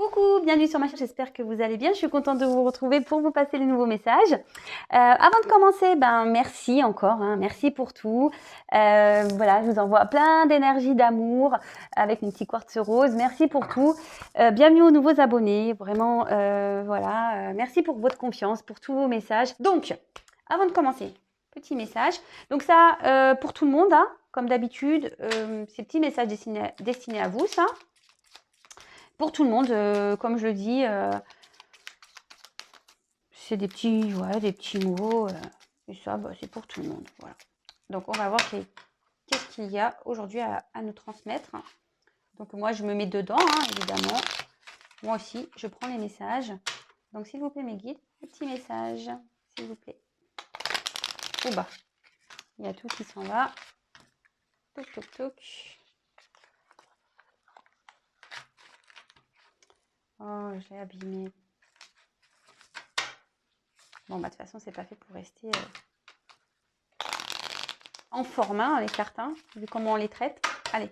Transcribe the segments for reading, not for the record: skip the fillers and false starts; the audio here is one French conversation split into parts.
Coucou, bienvenue sur ma chaîne, j'espère que vous allez bien. Je suis contente de vous retrouver pour vous passer les nouveaux messages. Avant de commencer, merci encore, merci pour tout. Voilà, je vous envoie plein d'énergie, d'amour avec mon petit quartz rose. Merci pour tout. Bienvenue aux nouveaux abonnés, vraiment, voilà. Merci pour votre confiance, pour tous vos messages. Donc, avant de commencer, petit message. Donc ça, pour tout le monde, comme d'habitude, ces petits messages destinés à vous, ça. Pour tout le monde, comme je le dis, c'est des petits, des petits mots. Et ça, c'est pour tout le monde. Voilà. Donc, on va voir qu'est-ce qu'il y a aujourd'hui à nous transmettre. Donc, moi, je me mets dedans, évidemment. Moi aussi, je prends les messages. Donc, s'il vous plaît, mes guides, un petit message, s'il vous plaît. Ouh, il y a tout qui s'en va. Toc, toc, toc. Oh, je l'ai abîmé. Bon, de toute façon, c'est pas fait pour rester en forme, les cartes, vu comment on les traite. Allez.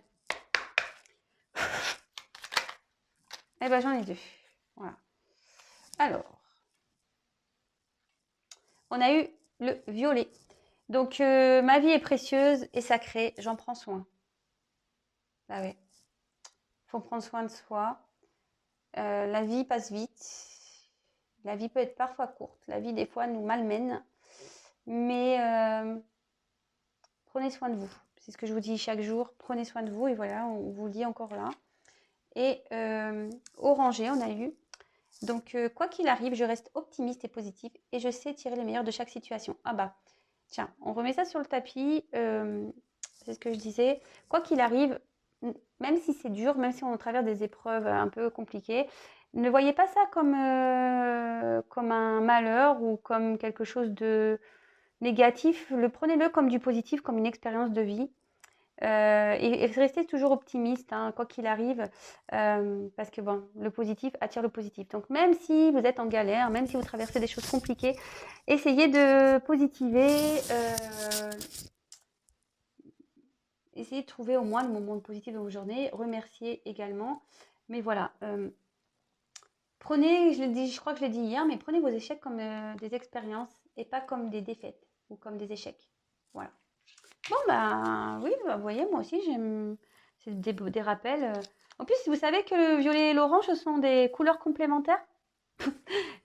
Eh ben, j'en ai deux. Voilà. Alors, on a eu le violet. Donc, ma vie est précieuse et sacrée. J'en prends soin. Ah ouais. Faut prendre soin de soi. La vie passe vite. La vie peut être parfois courte. La vie, des fois, nous malmène. Mais prenez soin de vous. C'est ce que je vous dis chaque jour. Prenez soin de vous. Et voilà, on vous le dit encore là. Et orangé, on a eu. Donc, quoi qu'il arrive, je reste optimiste et positive. Et je sais tirer le meilleur de chaque situation. Ah bah, tiens, on remet ça sur le tapis. C'est ce que je disais. Quoi qu'il arrive, même si c'est dur, même si on traverse des épreuves un peu compliquées, ne voyez pas ça comme un malheur ou comme quelque chose de négatif. Prenez-le comme du positif, comme une expérience de vie. Et restez toujours optimiste, quoi qu'il arrive, parce que bon, le positif attire le positif. Donc même si vous êtes en galère, même si vous traversez des choses compliquées, essayez de positiver, essayez de trouver au moins le moment positif dans vos journées, remerciez également. Mais voilà, prenez, je crois que je l'ai dit hier, mais prenez vos échecs comme des expériences et pas comme des défaites ou comme des échecs. Voilà. Bon, oui, vous voyez, moi aussi, j'aime. C'est des rappels. En plus, vous savez que le violet et l'orange, ce sont des couleurs complémentaires.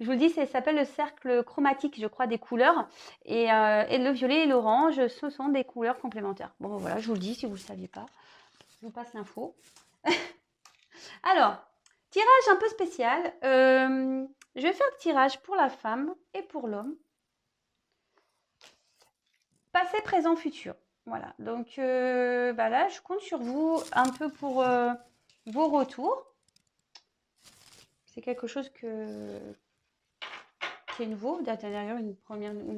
Je vous le dis, ça s'appelle le cercle chromatique, je crois, des couleurs. Et le violet et l'orange, ce sont des couleurs complémentaires. Bon, voilà, je vous le dis si vous ne le saviez pas. Je vous passe l'info. Alors, tirage un peu spécial. Je vais faire le tirage pour la femme et pour l'homme. Passé, présent, futur. Voilà. Donc là, je compte sur vous un peu pour vos retours. C'est quelque chose qui est nouveau, d'ailleurs une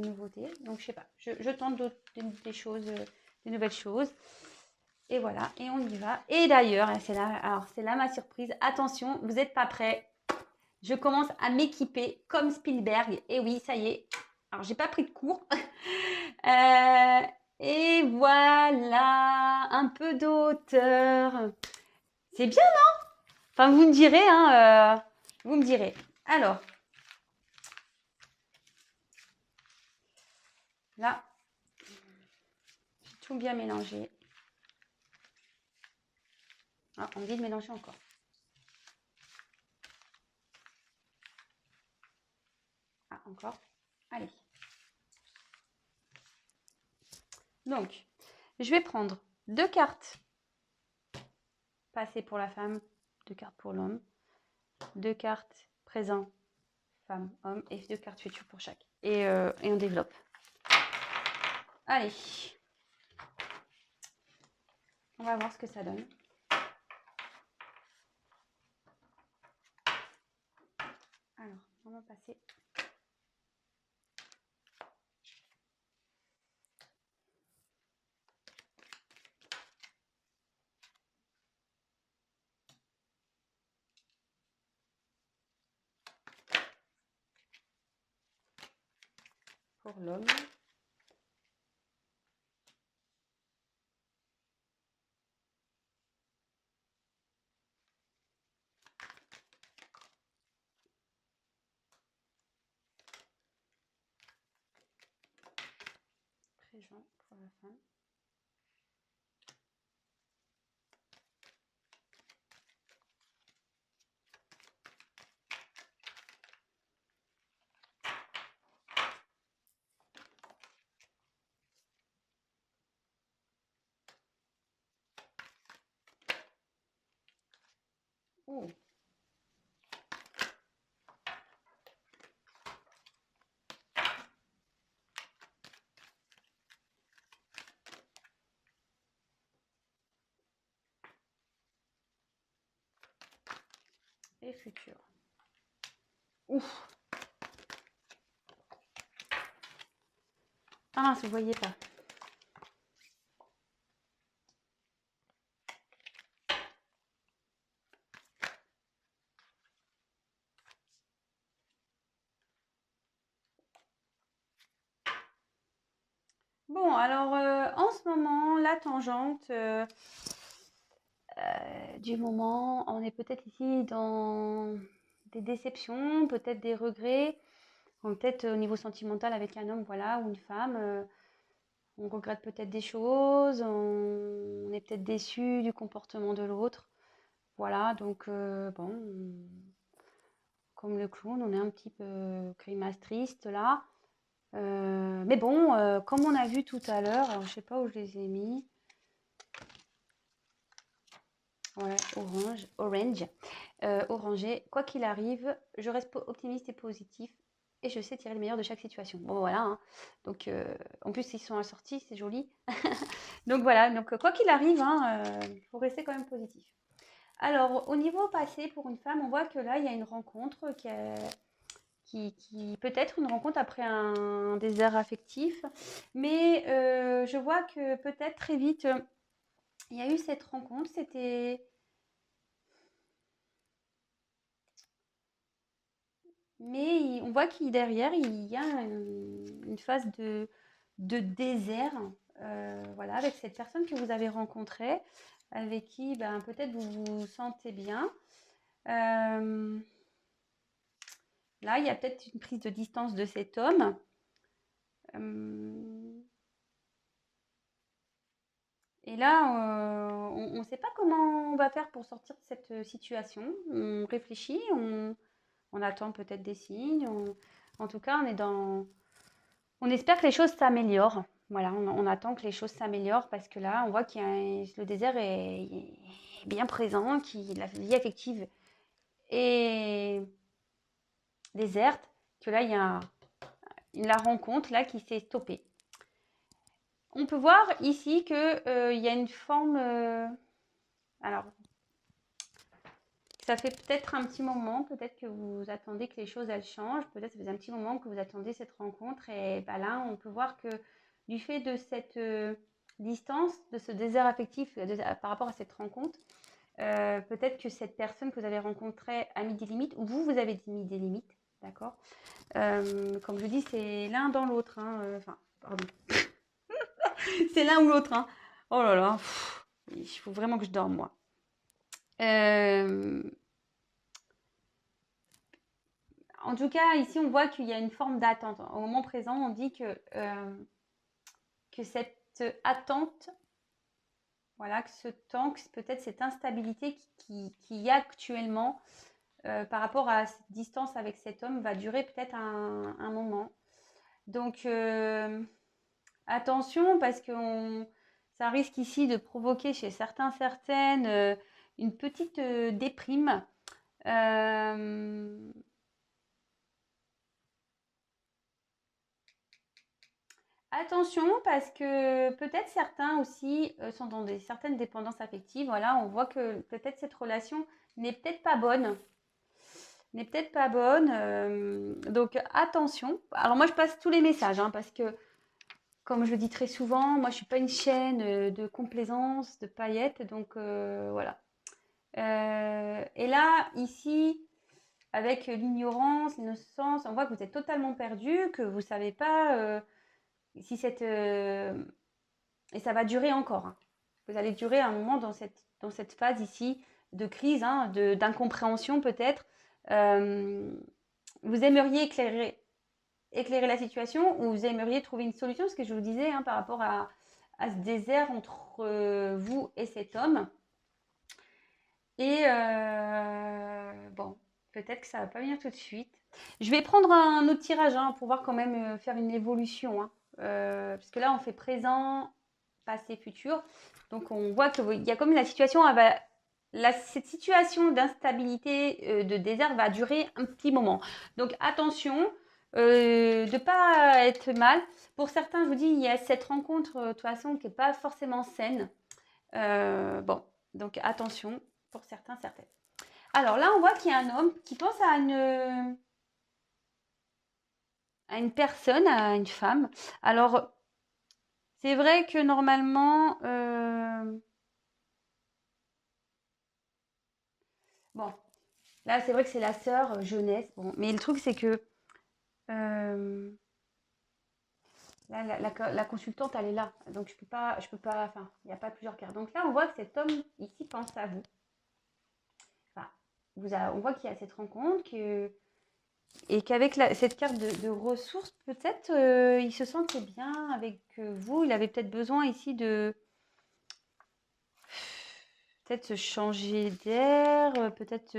nouveauté. Donc je sais pas, je tente des choses, des nouvelles choses. Et voilà, et on y va. Et d'ailleurs, c'est là ma surprise. Attention, vous n'êtes pas prêts. Je commence à m'équiper comme Spielberg. Et oui, ça y est. Alors, j'ai pas pris de cours. Et voilà, un peu d'auteur. C'est bien, non? Enfin, vous me direz, vous me direz. Alors, là, j'ai tout bien mélangé. Ah, on me dit de mélanger encore. Ah, encore. Allez. Donc, je vais prendre 2 cartes passées pour la femme, 2 cartes pour l'homme, 2 cartes présent, femme, homme, et 2 cartes futures pour chaque. Et on développe. Allez. On va voir ce que ça donne. Alors, on va passer. Pour l'homme. piégeant pour la fin. Oh. Et futur. Ouf. Ah, vous voyez pas. Bon, alors en ce moment, la tangente du moment, on est peut-être ici dans des déceptions, peut-être des regrets, peut-être au niveau sentimental avec un homme, voilà, ou une femme. On regrette peut-être des choses, on est peut-être déçu du comportement de l'autre. Voilà, donc bon, comme le clown, on est un petit peu grimace triste là. Mais bon, comme on a vu tout à l'heure, alors je sais pas où je les ai mis. Ouais, orange, orangé. Quoi qu'il arrive, je reste optimiste et positif et je sais tirer le meilleur de chaque situation. Bon, voilà, hein. Donc, en plus, ils sont assortis, c'est joli. Donc voilà, donc quoi qu'il arrive, hein, faut rester quand même positif. Alors, au niveau passé, pour une femme, on voit que là, il y a une rencontre qui peut être une rencontre après un désert affectif, mais je vois que peut-être très vite, il y a eu cette rencontre, c'était... Mais on voit qu'il derrière, il y a une phase de désert, voilà, avec cette personne que vous avez rencontrée, avec qui ben, peut-être vous vous sentez bien. Là, il y a peut-être une prise de distance de cet homme. Et là, on ne sait pas comment on va faire pour sortir de cette situation. On réfléchit, on attend peut-être des signes. En tout cas, on espère que les choses s'améliorent. Voilà, on attend que les choses s'améliorent parce que là, on voit que le désert est bien présent, que la vie affective est déserte, que là, il y a la rencontre là qui s'est stoppée. On peut voir ici que il y a une forme. Alors, ça fait peut-être un petit moment, peut-être que vous attendez que les choses elles changent, peut-être ça fait un petit moment que vous attendez cette rencontre et bah là on peut voir que du fait de cette distance, de ce désert affectif par rapport à cette rencontre, peut-être que cette personne que vous avez rencontrée a mis des limites ou vous avez mis des limites, d'accord. Comme je dis, c'est l'un dans l'autre, hein, enfin, pardon, c'est l'un ou l'autre, hein. Oh là là, il faut vraiment que je dorme moi. En tout cas, ici, on voit qu'il y a une forme d'attente. Au moment présent, on dit que cette attente, voilà, que ce temps, que peut-être cette instabilité qu'il y a actuellement par rapport à cette distance avec cet homme va durer peut-être un moment. Donc, attention, parce que ça risque ici de provoquer chez certaines une petite déprime. Attention, parce que peut-être certains aussi sont dans certaines dépendances affectives. Voilà, on voit que peut-être cette relation n'est peut-être pas bonne. N'est peut-être pas bonne. Donc attention. Alors moi, je passe tous les messages, hein, parce que, comme je le dis très souvent, moi, je ne suis pas une chaîne de complaisance, de paillettes. Donc voilà. Et là, ici, avec l'ignorance, l'innocence, on voit que vous êtes totalement perdu, que vous ne savez pas si cette... et ça va durer encore, hein. Vous allez durer un moment dans cette phase ici de crise, hein, d'incompréhension peut-être. Vous aimeriez éclairer éclairer la situation ou vous aimeriez trouver une solution, ce que je vous disais par rapport à ce désert entre vous et cet homme. Et bon, peut-être que ça va pas venir tout de suite. Je vais prendre un autre tirage pour voir quand même faire une évolution. Parce que là, on fait présent, passé, futur. Donc, on voit qu'il y a comme la situation, cette situation d'instabilité, de désert va durer un petit moment. Donc, attention de ne pas être mal. Pour certains, je vous dis, il y a cette rencontre, de toute façon, qui n'est pas forcément saine. Bon, donc attention pour certains, certaines. Alors là, on voit qu'il y a un homme qui pense à une personne, à une femme. Alors, c'est vrai que normalement, bon, là, c'est vrai que c'est la sœur jeunesse. Bon, mais le truc, c'est que là, la consultante, elle est là. Donc, je peux pas, enfin, il n'y a pas plusieurs cartes. Donc là, on voit que cet homme ici pense à vous. Enfin, on voit qu'il y a cette rencontre, et qu'avec cette carte de ressources, peut-être il se sentait bien avec vous. Il avait peut-être besoin ici de peut-être se changer d'air. Peut-être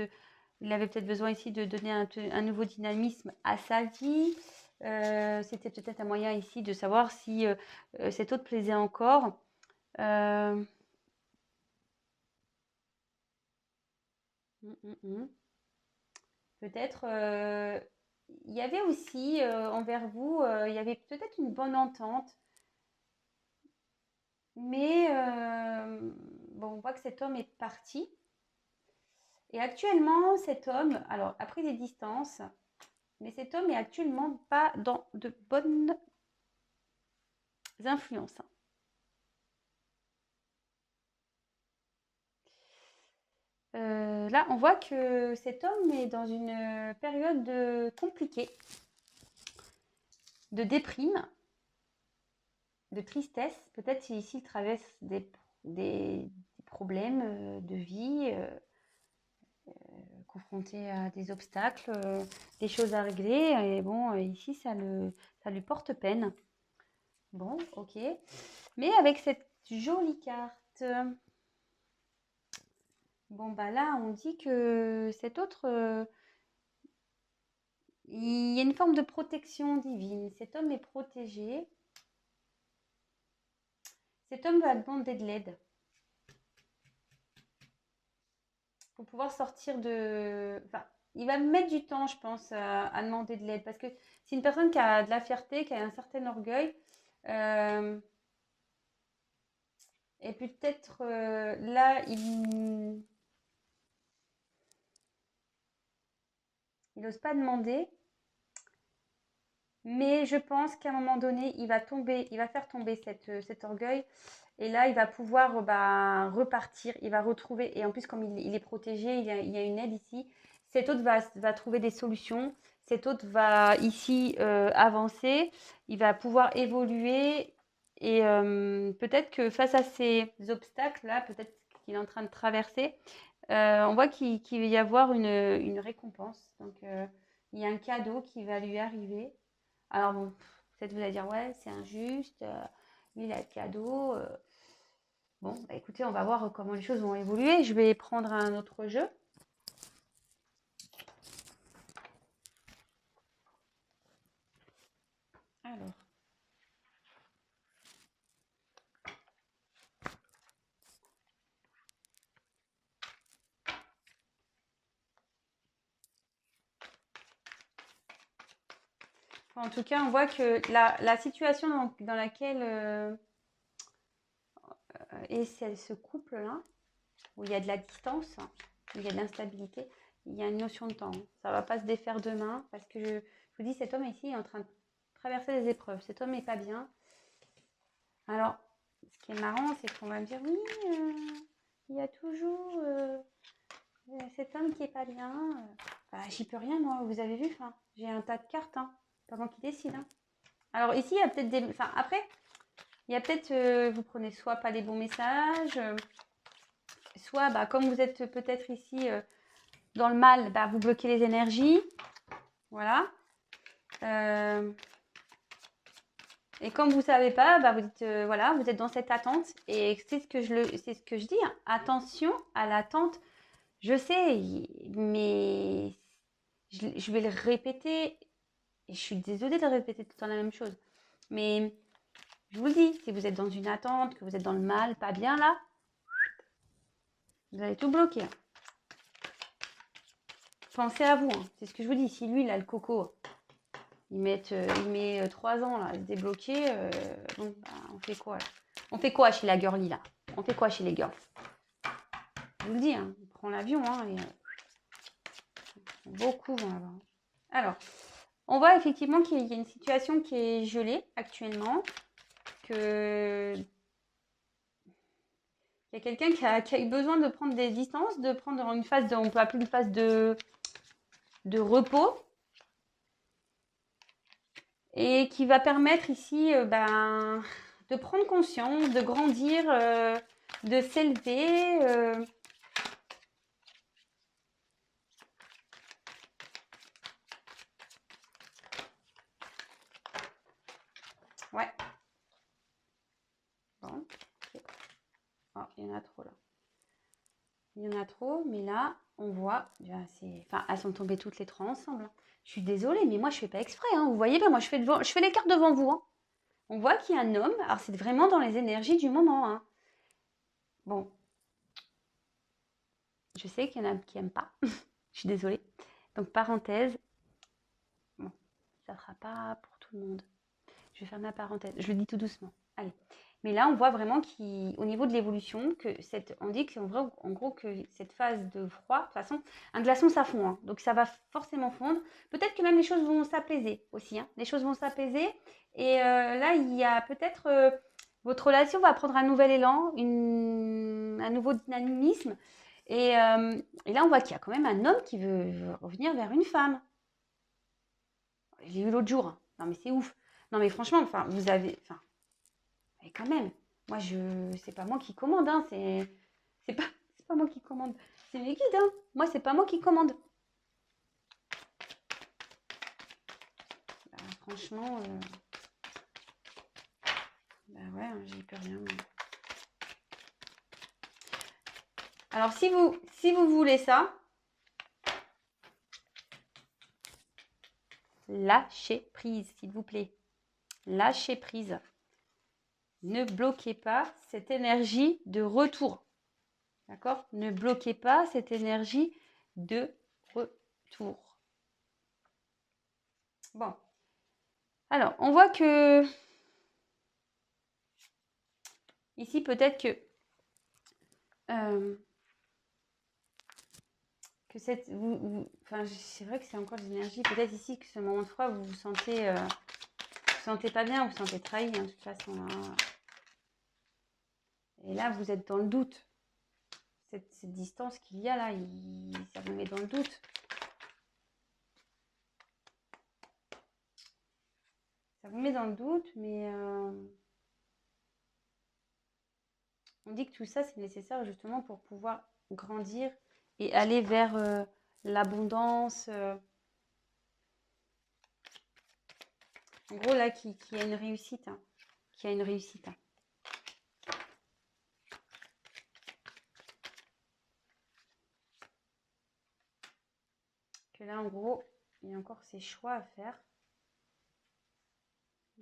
il avait peut-être besoin ici de donner un nouveau dynamisme à sa vie. C'était peut-être un moyen ici de savoir si cet autre plaisait encore. Peut-être il y avait aussi envers vous, il y avait peut-être une bonne entente. Mais bon, on voit que cet homme est parti. Et actuellement, cet homme, alors a pris des distances, mais cet homme est actuellement pas dans de bonnes influences. Là, on voit que cet homme est dans une période compliquée, de déprime, de tristesse. Peut-être ici, il traverse des problèmes de vie, confronté à des obstacles, des choses à régler. Et bon, ici, ça lui porte peine. Bon, ok. Mais avec cette jolie carte, bon, bah là, on dit que cet autre, il y a une forme de protection divine. Cet homme est protégé. Cet homme va demander de l'aide pour pouvoir sortir de... Enfin, il va mettre du temps, je pense, à demander de l'aide. Parce que c'est une personne qui a de la fierté, qui a un certain orgueil. Et peut-être là, il n'ose pas demander. Mais je pense qu'à un moment donné, il va faire tomber cet orgueil. Et là, il va pouvoir repartir, il va retrouver. Et en plus, comme il est protégé, il y a une aide ici. Cet autre va trouver des solutions. Cet autre va ici avancer. Il va pouvoir évoluer. Et peut-être que face à ces obstacles-là, peut-être qu'il est en train de traverser, on voit qu'il va y avoir une récompense. Donc, il y a un cadeau qui va lui arriver. Alors bon, peut-être vous allez dire, ouais, c'est injuste, lui, il a le cadeau. Bon, bah, écoutez, on va voir comment les choses vont évoluer. Je vais prendre un autre jeu. Alors. En tout cas, on voit que la situation dans laquelle est ce couple-là, où il y a de la distance, où il y a de l'instabilité, il y a une notion de temps. Ça ne va pas se défaire demain, parce que je vous dis, cet homme ici est en train de traverser des épreuves. Cet homme n'est pas bien. Alors, ce qui est marrant, c'est qu'on va me dire, oui, il y a toujours cet homme qui est pas bien. Bah, j'y peux rien, moi, vous avez vu, j'ai un tas de cartes, pas moi qui décide. Alors ici, il y a peut-être des... Enfin, après, il y a peut-être, vous prenez soit pas les bons messages, soit, comme vous êtes peut-être ici dans le mal, vous bloquez les énergies. Voilà. Et comme vous ne savez pas, bah vous dites, voilà, vous êtes dans cette attente. Et c'est ce que je dis, hein. Attention à l'attente. Je sais, mais je vais le répéter. Et je suis désolée de répéter tout le temps la même chose. Mais je vous le dis, si vous êtes dans une attente, que vous êtes dans le mal, pas bien là, vous allez tout bloquer. Pensez à vous, hein. C'est ce que je vous dis. Si lui, il a le coco, il met 3 ans là, à se débloquer, bon, bah, on fait quoi là? On fait quoi chez la girly là? On fait quoi chez les girls? Je vous le dis, hein, on prend l'avion, hein, et, beaucoup vont avoir. Alors, on voit effectivement qu'il y a une situation qui est gelée actuellement, que il y a quelqu'un qui a eu besoin de prendre des distances, de prendre une phase de, on peut appeler une phase de repos, et qui va permettre ici de prendre conscience, de grandir, de s'élever. Ouais. Bon. Oh, il y en a trop là. Il y en a trop, mais là, on voit, enfin, elles sont tombées toutes les trois ensemble. Je suis désolée, mais moi, je fais pas exprès, hein. Vous voyez bien, moi, je fais l'écart devant vous, hein. On voit qu'il y a un homme. Alors, c'est vraiment dans les énergies du moment, hein. Bon. Je sais qu'il y en a qui n'aiment pas. Je suis désolée. Donc, parenthèse. Bon, ça ne sera pas pour tout le monde. Je vais faire ma parenthèse. Je le dis tout doucement. Allez. Mais là, on voit vraiment qu'au niveau de l'évolution, on dit en gros que cette phase de froid, de toute façon, un glaçon, ça fond, hein. Donc ça va forcément fondre. Peut-être que même les choses vont s'apaiser aussi, hein. Les choses vont s'apaiser. Et là, il y a peut-être votre relation va prendre un nouvel élan, un nouveau dynamisme. Et là, on voit qu'il y a quand même un homme qui veut revenir vers une femme. J'ai eu l'autre jour, hein. Non, mais c'est ouf. Non, mais franchement, enfin, vous avez... Enfin, mais quand même, moi, c'est pas moi qui commande, hein. C'est pas moi qui commande. C'est mes guides, hein. Moi, c'est pas moi qui commande. Bah, franchement, bah ouais, hein, j'y peux rien. Mais... Alors, si vous voulez ça, lâchez prise, s'il vous plaît. Lâchez prise. Ne bloquez pas cette énergie de retour. D'accord? Ne bloquez pas cette énergie de retour. Bon. Alors, on voit que ici, peut-être que cette... enfin, c'est vrai que c'est encore des énergies. Peut-être ici que ce moment de froid, vous vous sentez pas bien, vous vous sentez trahi, hein, de toute façon. Hein. Et là, vous êtes dans le doute. Cette distance qu'il y a là, ça vous met dans le doute. Ça vous met dans le doute, mais on dit que tout ça, c'est nécessaire justement pour pouvoir grandir et aller vers l'abondance. En gros, là, qui a une réussite. Hein, qui a une réussite. Hein. Que là, en gros, il y a encore ces choix à faire.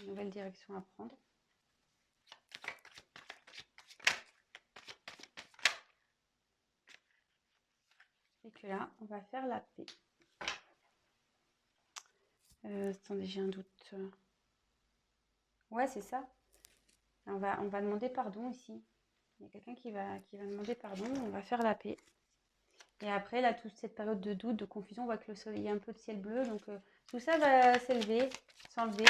Une nouvelle direction à prendre. Et que là, on va faire la paix. Attendez, j'ai un doute. Ouais, c'est ça. On va demander pardon ici. Il y a quelqu'un qui va demander pardon. On va faire la paix. Et après, là, toute cette période de doute, de confusion, on voit que le soleil, il y a un peu de ciel bleu. Donc, tout ça va s'élever, s'enlever.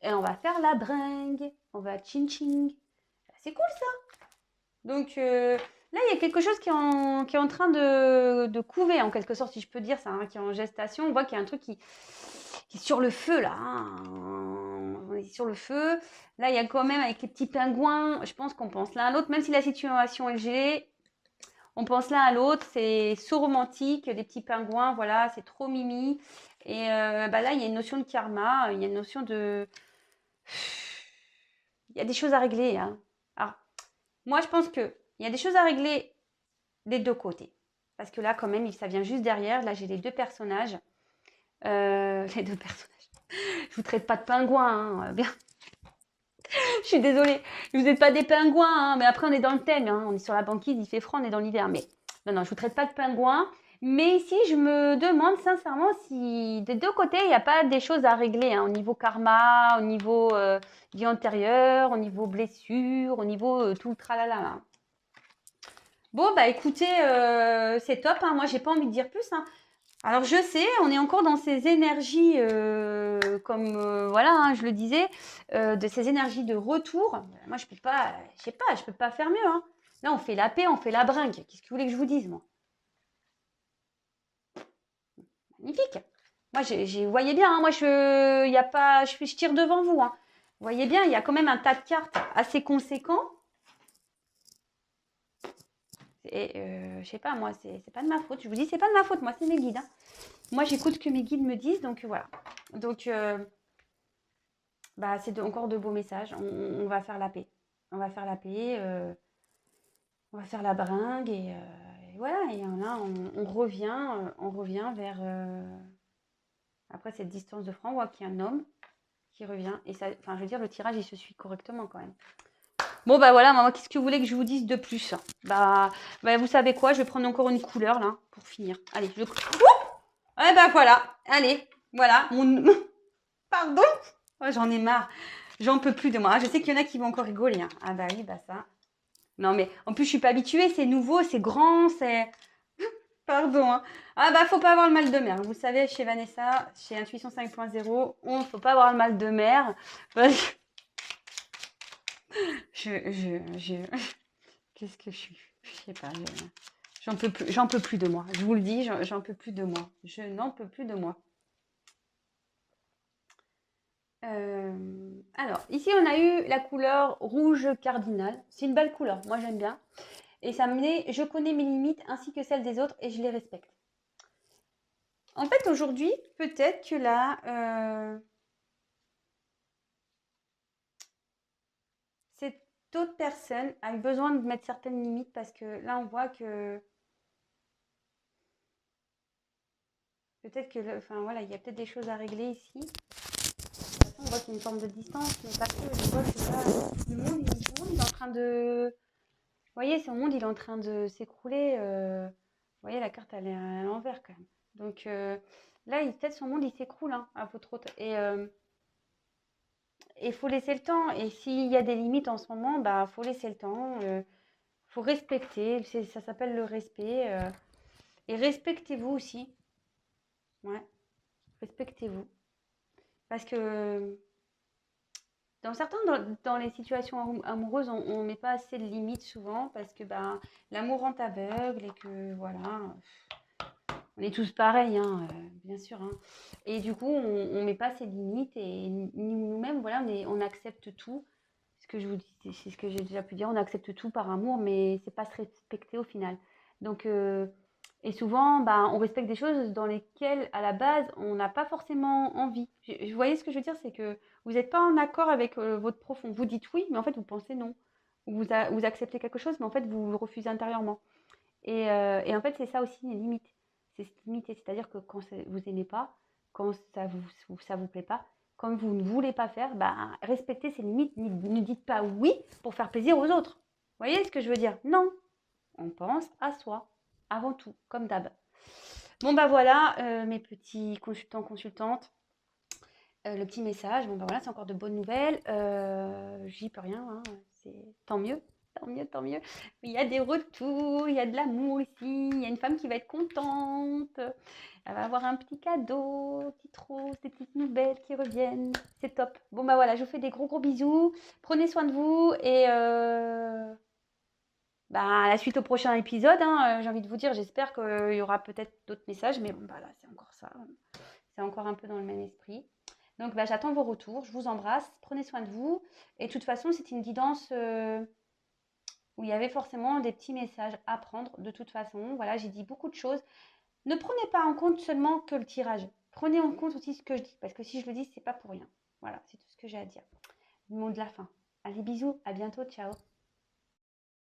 Et on va faire la bringue. On va ching-ching. C'est cool, ça. Donc, là, il y a quelque chose qui est en train de couver, en quelque sorte, si je peux dire ça, hein, qui est en gestation. On voit qu'il y a un truc qui est sur le feu, là. Hein. On est sur le feu. Là, il y a quand même, avec les petits pingouins, je pense qu'on pense l'un à l'autre, même si la situation est gelée. On pense l'un à l'autre, c'est so romantique, des petits pingouins, voilà, c'est trop mimi. Et bah là, il y a une notion de karma, il y a une notion de... Il y a des choses à régler, hein. Alors, moi, je pense qu'il y a des choses à régler des deux côtés. Parce que là, quand même, ça vient juste derrière. Là, j'ai les deux personnages. Les deux personnages. Je vous traite pas de pingouins, hein, bien. Je suis désolée. Vous n'êtes pas des pingouins, hein, mais après, on est dans le thème. Hein. On est sur la banquise, il fait froid, on est dans l'hiver. Mais non, non, je vous traite pas de pingouins. Mais ici, je me demande sincèrement si des deux côtés, il n'y a pas des choses à régler, hein, au niveau karma, au niveau vie antérieure, au niveau blessure, au niveau tout le tralala. Hein. Bon, bah écoutez, c'est top. Hein. Moi, j'ai pas envie de dire plus. Hein. Alors je sais, on est encore dans ces énergies, comme voilà, hein, je le disais, de ces énergies de retour. Moi, je peux pas, je sais pas, je peux pas faire mieux. Hein. Là, on fait la paix, on fait la bringue. Qu'est-ce que vous voulez que je vous dise, moi? Magnifique. Moi, vous voyez bien, hein, moi, y a pas, je tire devant vous. Hein. Vous voyez bien, il y a quand même un tas de cartes assez conséquent. Et je sais pas, moi, c'est pas de ma faute. Je vous dis, c'est pas de ma faute. Moi, c'est mes guides. Hein. Moi, j'écoute ce que mes guides me disent, donc voilà. Donc bah, c'est encore de beaux messages. On va faire la paix. On va faire la paix. On va faire la bringue et voilà. Et là, on revient vers après cette distance de franc. On voit qu'il y a un homme qui revient et ça. Enfin, je veux dire, le tirage il se suit correctement quand même. Bon bah voilà, maman, qu'est-ce que vous voulez que je vous dise de plus? Bah, vous savez quoi? Je vais prendre encore une couleur là pour finir. Allez, je. Ouais bah voilà. Allez, voilà. Pardon. Oh, j'en ai marre. J'en peux plus de moi. Ah, je sais qu'il y en a qui vont encore rigoler. Hein. Ah bah oui, bah ça. Non mais en plus je suis pas habituée, c'est nouveau, c'est grand, c'est... Pardon. Hein. Ah bah faut pas avoir le mal de mer. Vous savez, chez Vanessa, chez Intuition 5.0, on faut pas avoir le mal de mer. Parce que je... Qu'est-ce que je suis? Je sais pas. J'en peux plus de moi. Je vous le dis, j'en peux plus de moi. Je n'en peux plus de moi. Alors, ici, on a eu la couleur rouge cardinal. C'est une belle couleur, moi j'aime bien. Et ça me met, je connais mes limites ainsi que celles des autres et je les respecte. En fait, aujourd'hui, peut-être que là, cette autre personne a eu besoin de mettre certaines limites parce que là, on voit que peut-être que, enfin voilà, il y a peut-être des choses à régler ici. De toute façon, on voit qu'il y a une forme de distance, mais pas que. Je vois que là, le monde il est en train de, vous voyez, son monde il est en train de s'écrouler. Vous voyez, la carte elle est à l'envers quand même. Donc là, peut-être son monde il s'écroule hein, à votre autre. Et il faut laisser le temps. Et s'il y a des limites en ce moment, bah faut laisser le temps. Faut respecter. Ça s'appelle le respect. Et respectez-vous aussi. Ouais, respectez-vous. Parce que dans les situations amoureuses, on met pas assez de limites souvent parce que bah, l'amour rend aveugle et que voilà. On est tous pareils, hein, bien sûr. Hein. Et du coup, on ne met pas ses limites et nous-mêmes, voilà, on accepte tout. Ce que je vous dis, c'est ce que j'ai déjà pu dire, on accepte tout par amour, mais c'est pas se respecter au final. Donc, et souvent, bah, on respecte des choses dans lesquelles, à la base, on n'a pas forcément envie. Vous voyez ce que je veux dire, c'est que vous n'êtes pas en accord avec votre profond. Vous dites oui, mais en fait, vous pensez non. Vous acceptez quelque chose, mais en fait, vous le refusez intérieurement. Et en fait, c'est ça aussi les limites. C'est se limiter, c'est-à-dire que quand vous aimez pas, quand ça vous plaît pas, quand vous ne voulez pas faire, bah, respectez ces limites. Ne dites pas oui pour faire plaisir aux autres. Vous voyez ce que je veux dire? Non. On pense à soi, avant tout, comme d'hab. Bon, bah voilà, mes petits consultants, consultantes. Le petit message, bon bah voilà, c'est encore de bonnes nouvelles. J'y peux rien, hein, c'est tant mieux, tant mieux, tant mieux. Il y a des retours, il y a de l'amour ici, il y a une femme qui va être contente. Elle va avoir un petit cadeau, petite rose, des petites nouvelles qui reviennent. C'est top. Bon bah voilà, je vous fais des gros gros bisous. Prenez soin de vous et bah, à la suite au prochain épisode. Hein, j'ai envie de vous dire, j'espère qu'il y aura peut-être d'autres messages, mais bon bah là c'est encore ça. C'est encore un peu dans le même esprit. Donc, bah, j'attends vos retours. Je vous embrasse. Prenez soin de vous. Et de toute façon, c'est une guidance où il y avait forcément des petits messages à prendre de toute façon. Voilà, j'ai dit beaucoup de choses. Ne prenez pas en compte seulement que le tirage. Prenez en compte aussi ce que je dis, parce que si je le dis, c'est pas pour rien. Voilà, c'est tout ce que j'ai à dire. Le mot de la fin. Allez, bisous, à bientôt, ciao.